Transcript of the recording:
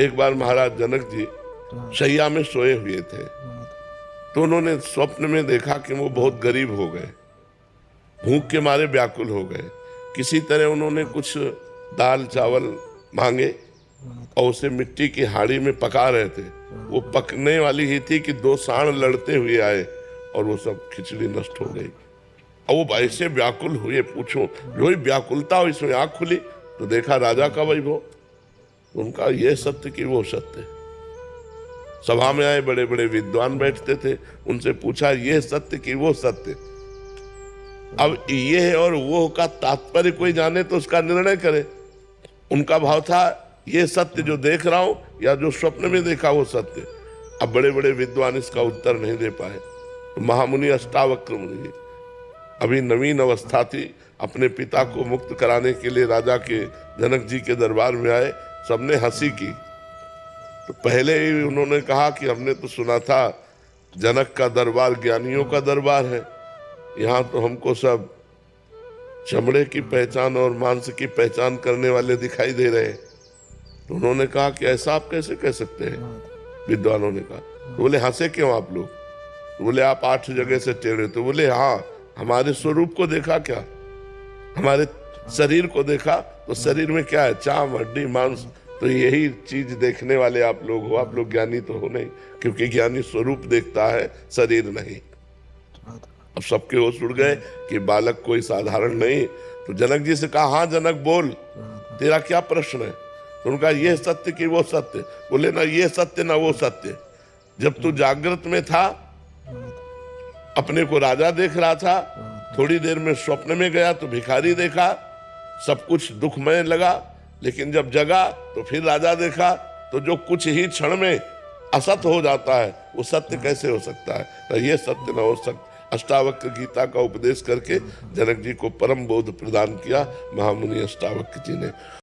एक बार महाराज जनक जी शैया में सोए हुए थे, तो उन्होंने स्वप्न में देखा कि वो बहुत गरीब हो गए, भूख के मारे व्याकुल हो गए। किसी तरह उन्होंने कुछ दाल चावल मांगे और उसे मिट्टी की हाड़ी में पका रहे थे। वो पकने वाली ही थी कि दो सांड लड़ते हुए आए और वो सब खिचड़ी नष्ट हो गई। और वो ऐसे व्याकुल हुए, पूछो जो ही व्याकुलता हो इसमें आंख खुली तो देखा राजा का वैभव। उनका ये सत्य कि वो सत्य। सभा में आए बड़े बड़े विद्वान बैठते थे, उनसे पूछा ये सत्य कि वो सत्य। अब ये और वो का तात्पर्य कोई जाने तो उसका निर्णय करे। उनका भाव था ये सत्य जो देख रहा हूं या जो स्वप्न में देखा वो सत्य। अब बड़े बड़े विद्वान इसका उत्तर नहीं दे पाए। तो महामुनि अष्टावक्र मुनि जी अभी नवीन अवस्था थी, अपने पिता को मुक्त कराने के लिए राजा के जनक जी के दरबार में आए। सबने हंसी की। तो पहले ही उन्होंने कहा कि हमने तो सुना था जनक का दरबार ज्ञानियों का दरबार है, यहाँ तो हमको सब चमड़े की पहचान और मांस की पहचान करने वाले दिखाई दे रहे हैं। तो उन्होंने कहा कि ऐसा आप कैसे कह सकते हैं? विद्वानों ने कहा। तो बोले हंसे क्यों आप लोग? तो बोले आप 8 जगह से टेढ़े। तो बोले हाँ, हमारे स्वरूप को देखा क्या? हमारे शरीर को देखा तो शरीर में क्या है? चाम हड्डी मांस। तो यही चीज देखने वाले आप लोग हो। आप लोग ज्ञानी तो हो नहीं, क्योंकि ज्ञानी स्वरूप देखता है, शरीर नहीं। अब सबके होश उड़ गए कि बालक कोई साधारण नहीं। तो जनक जी से कहा हाँ जनक बोल, तेरा क्या प्रश्न है? तो उनका ये सत्य कि वो सत्य। बोले ना ये सत्य ना वो सत्य। जब तू जागृत में था अपने को राजा देख रहा था, थोड़ी देर में स्वप्न में गया तो भिखारी देखा, सब कुछ दुखमय लगा। लेकिन जब जगा तो फिर राजा देखा, तो जो कुछ ही क्षण में असत हो जाता है वो सत्य कैसे हो सकता है? तो ये सत्य न हो सकता। अष्टावक्र गीता का उपदेश करके जनक जी को परम बोध प्रदान किया महामुनि अष्टावक्र जी ने।